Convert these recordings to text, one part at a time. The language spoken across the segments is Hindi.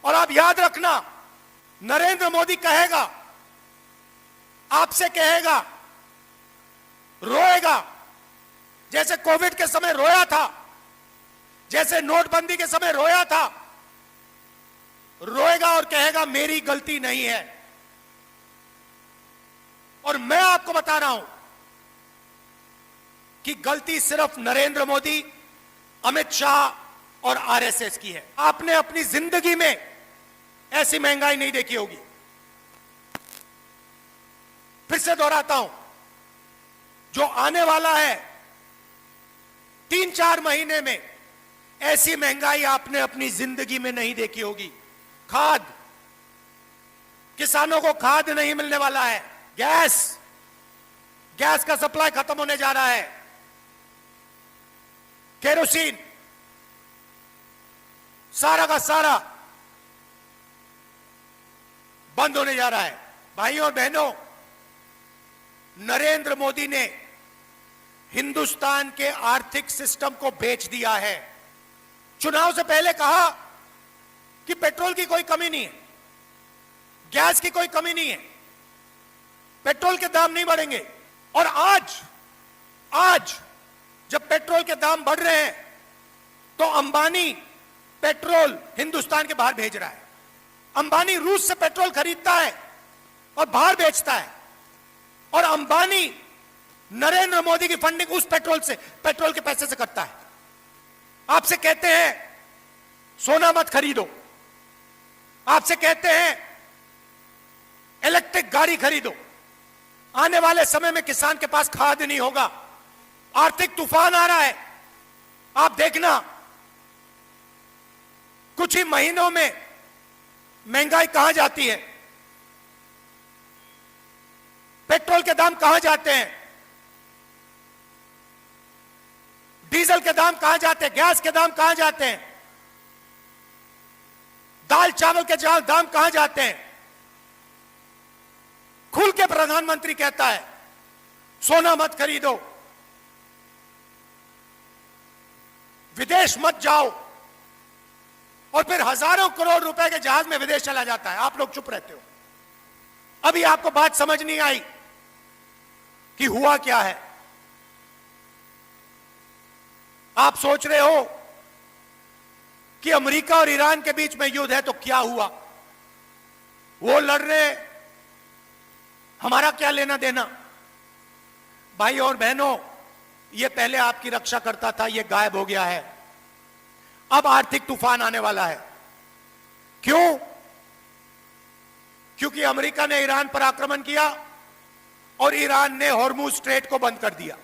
और आप याद रखना, नरेंद्र मोदी कहेगा, आपसे कहेगा, रोएगा, जैसे कोविड के समय रोया था, जैसे नोटबंदी के समय रोया था, रोएगा और कहेगा मेरी गलती नहीं है। और मैं आपको बता रहा हूं कि गलती सिर्फ नरेंद्र मोदी, अमित शाह और आरएसएस की है। आपने अपनी जिंदगी में ऐसी महंगाई नहीं देखी होगी। फिर से दोहराता हूं, जो आने वाला है 3-4 महीने में, ऐसी महंगाई आपने अपनी जिंदगी में नहीं देखी होगी। खाद, किसानों को खाद नहीं मिलने वाला है। गैस का सप्लाई खत्म होने जा रहा है। केरोसिन, सारा का सारा बंद होने जा रहा है। भाइयों और बहनों, नरेंद्र मोदी ने हिंदुस्तान के आर्थिक सिस्टम को बेच दिया है। चुनाव से पहले कहा कि पेट्रोल की कोई कमी नहीं है, गैस की कोई कमी नहीं है, पेट्रोल के दाम नहीं बढ़ेंगे। और आज जब पेट्रोल के दाम बढ़ रहे हैं तो अंबानी पेट्रोल हिंदुस्तान के बाहर भेज रहा है। अंबानी रूस से पेट्रोल खरीदता है और बाहर बेचता है, और अंबानी नरेंद्र मोदी की फंडिंग उस पेट्रोल के पैसे से करता है। आपसे कहते हैं सोना मत खरीदो, आपसे कहते हैं इलेक्ट्रिक गाड़ी खरीदो। आने वाले समय में किसान के पास खाद नहीं होगा। आर्थिक तूफान आ रहा है, आप देखना कुछ ही महीनों में महंगाई कहां जाती है, पेट्रोल के दाम कहां जाते हैं, डीजल के दाम कहां जाते हैं, गैस के दाम कहां जाते हैं, दाल चावल के दाम कहां जाते हैं। खुल के प्रधानमंत्री कहता है सोना मत खरीदो, विदेश मत जाओ, और फिर हजारों करोड़ रुपए के जहाज में विदेश चला जाता है। आप लोग चुप रहते हो। अभी आपको बात समझ नहीं आई कि हुआ क्या है। आप सोच रहे हो कि अमेरिका और ईरान के बीच में युद्ध है तो क्या हुआ, वो लड़ रहे, हमारा क्या लेना देना। भाई और बहनों, ये पहले आपकी रक्षा करता था, ये गायब हो गया है। अब आर्थिक तूफान आने वाला है। क्यों? क्योंकि अमेरिका ने ईरान पर आक्रमण किया और ईरान ने हॉर्मुज स्ट्रेट को बंद कर दिया।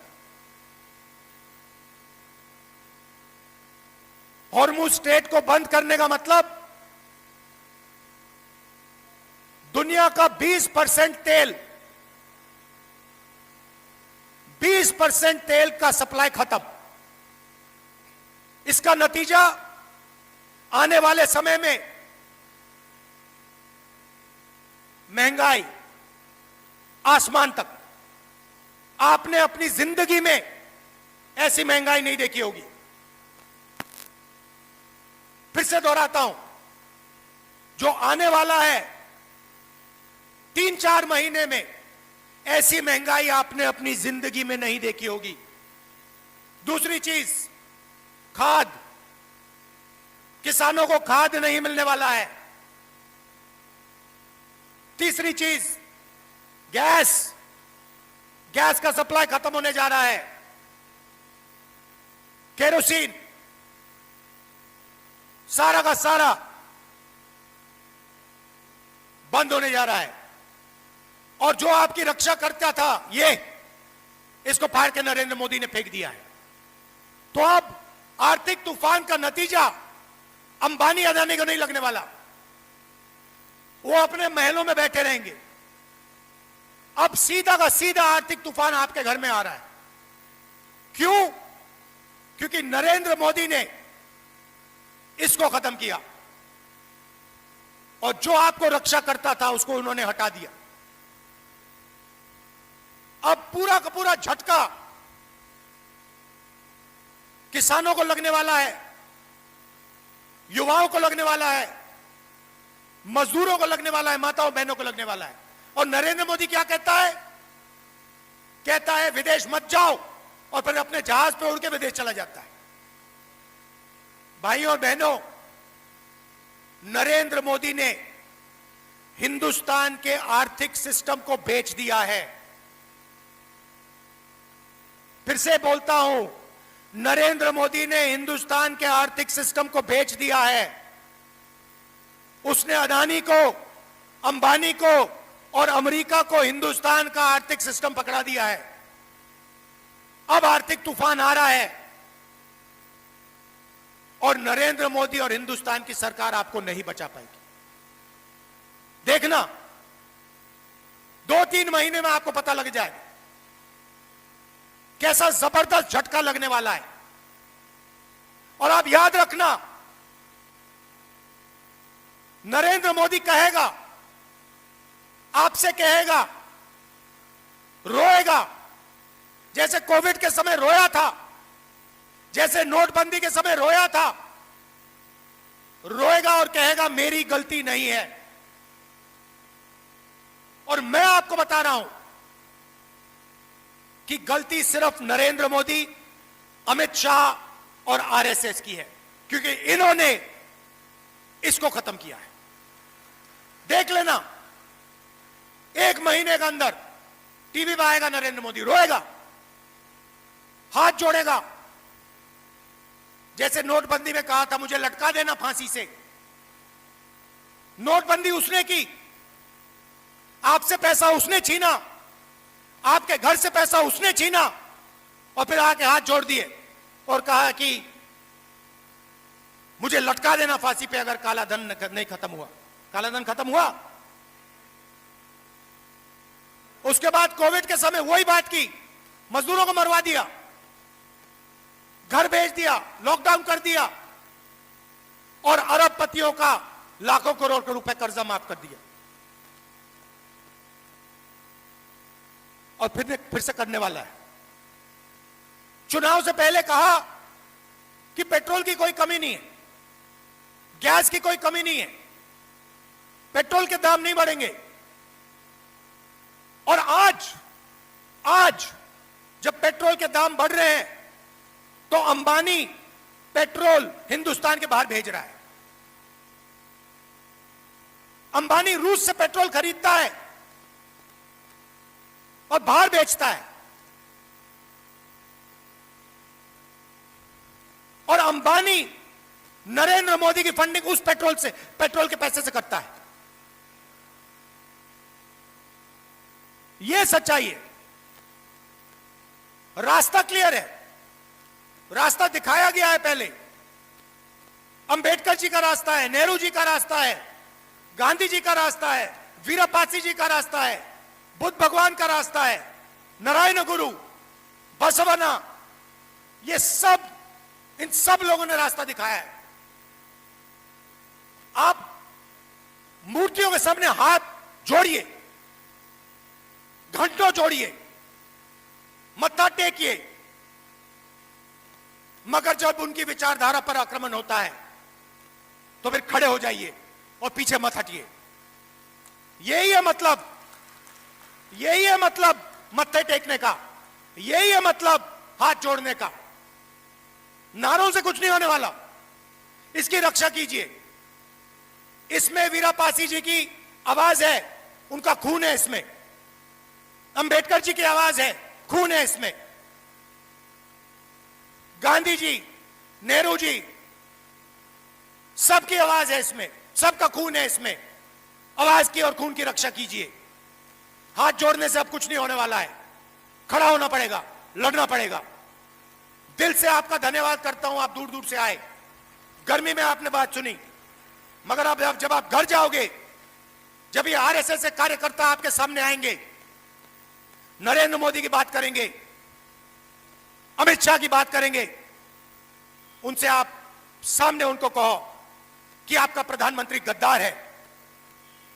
हॉर्मुज स्ट्रेट को बंद करने का मतलब दुनिया का 20% तेल, 20% तेल का सप्लाई खत्म। इसका नतीजा आने वाले समय में महंगाई आसमान तक। आपने अपनी जिंदगी में ऐसी महंगाई नहीं देखी होगी। फिर से दोहराता हूं, जो आने वाला है 3-4 महीने में, ऐसी महंगाई आपने अपनी जिंदगी में नहीं देखी होगी। दूसरी चीज, खाद, किसानों को खाद नहीं मिलने वाला है। तीसरी चीज, गैस का सप्लाई खत्म होने जा रहा है। केरोसिन, सारा का सारा बंद होने जा रहा है। और जो आपकी रक्षा करता था, इसको फाड़ के नरेंद्र मोदी ने फेंक दिया है। तो अब आर्थिक तूफान का नतीजा अंबानी अदानी को नहीं लगने वाला। वो अपने महलों में बैठे रहेंगे। अब सीधा का सीधा आर्थिक तूफान आपके घर में आ रहा है। क्यों? क्योंकि नरेंद्र मोदी ने इसको खत्म किया, और जो आपको रक्षा करता था उसको उन्होंने हटा दिया। अब पूरा का पूरा झटका किसानों को लगने वाला है, युवाओं को लगने वाला है, मजदूरों को लगने वाला है, माताओं बहनों को लगने वाला है। और नरेंद्र मोदी क्या कहता है? कहता है विदेश मत जाओ, और फिर अपने जहाज पे उड़ के विदेश चला जाता है। भाइयों और बहनों, नरेंद्र मोदी ने हिंदुस्तान के आर्थिक सिस्टम को बेच दिया है। फिर से बोलता हूं, नरेंद्र मोदी ने हिंदुस्तान के आर्थिक सिस्टम को बेच दिया है। उसने अदानी को, अंबानी को और अमेरिका को हिंदुस्तान का आर्थिक सिस्टम पकड़ा दिया है। अब आर्थिक तूफान आ रहा है और नरेंद्र मोदी और हिंदुस्तान की सरकार आपको नहीं बचा पाएगी। देखना, 2-3 महीने में आपको पता लग जाएगा कैसा जबरदस्त झटका लगने वाला है। और आप याद रखना, नरेंद्र मोदी कहेगा, आपसे कहेगा, रोएगा, जैसे कोविड के समय रोया था, जैसे नोटबंदी के समय रोया था, रोएगा और कहेगा मेरी गलती नहीं है। और मैं आपको बता रहा हूं कि गलती सिर्फ नरेंद्र मोदी, अमित शाह और आरएसएस की है, क्योंकि इन्होंने इसको खत्म किया है। देख लेना, 1 महीने के अंदर टीवी पे आएगा नरेंद्र मोदी, रोएगा, हाथ जोड़ेगा, जैसे नोटबंदी में कहा था मुझे लटका देना फांसी से। नोटबंदी उसने की, आपसे पैसा उसने छीना, आपके घर से पैसा उसने छीना, और फिर आके हाथ जोड़ दिए और कहा कि मुझे लटका देना फांसी पे अगर काला धन नहीं खत्म हुआ। काला धन खत्म हुआ। उसके बाद कोविड के समय वही बात की, मजदूरों को मरवा दिया, घर भेज दिया, लॉकडाउन कर दिया और अरबपतियों का लाखों करोड़ रुपए कर्जा माफ कर दिया। और फिर से करने वाला है। चुनाव से पहले कहा कि पेट्रोल की कोई कमी नहीं है, गैस की कोई कमी नहीं है, पेट्रोल के दाम नहीं बढ़ेंगे। और आज जब पेट्रोल के दाम बढ़ रहे हैं तो अंबानी पेट्रोल हिंदुस्तान के बाहर भेज रहा है। अंबानी रूस से पेट्रोल खरीदता है और बाहर बेचता है। और अंबानी नरेंद्र मोदी की फंडिंग उस पेट्रोल के पैसे से करता है। यह सच्चाई है। रास्ता क्लियर है, रास्ता दिखाया गया है पहले। अंबेडकर जी का रास्ता है, नेहरू जी का रास्ता है, गांधी जी का रास्ता है, वीरापासी जी का रास्ता है, बुद्ध भगवान का रास्ता है, नारायण गुरु, बसवना, ये सब, इन सब लोगों ने रास्ता दिखाया है। आप मूर्तियों के सामने हाथ जोड़िए, घंटों जोड़िए, मत्था टेकिए, मगर जब उनकी विचारधारा पर आक्रमण होता है तो फिर खड़े हो जाइए और पीछे मत हटिए। यही है मतलब, यही है मतलब मत्थे टेकने का, यही है मतलब हाथ जोड़ने का। नारों से कुछ नहीं होने वाला, इसकी रक्षा कीजिए। इसमें वीरापासी जी की आवाज है, उनका खून है इसमें। अंबेडकर जी की आवाज है, खून है इसमें। गांधी जी, नेहरू जी, सबकी आवाज है इसमें, सबका खून है इसमें। आवाज की और खून की रक्षा कीजिए। हाथ जोड़ने से अब कुछ नहीं होने वाला है, खड़ा होना पड़ेगा, लड़ना पड़ेगा। दिल से आपका धन्यवाद करता हूं, आप दूर दूर से आए, गर्मी में आपने बात सुनी, मगर अब जब आप घर जाओगे, जब ये आरएसएस से कार्यकर्ता आपके सामने आएंगे, नरेंद्र मोदी की बात करेंगे, अमित शाह की बात करेंगे, उनसे आप सामने उनको कहो कि आपका प्रधानमंत्री गद्दार है,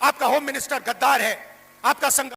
आपका होम मिनिस्टर गद्दार है, आपका संघ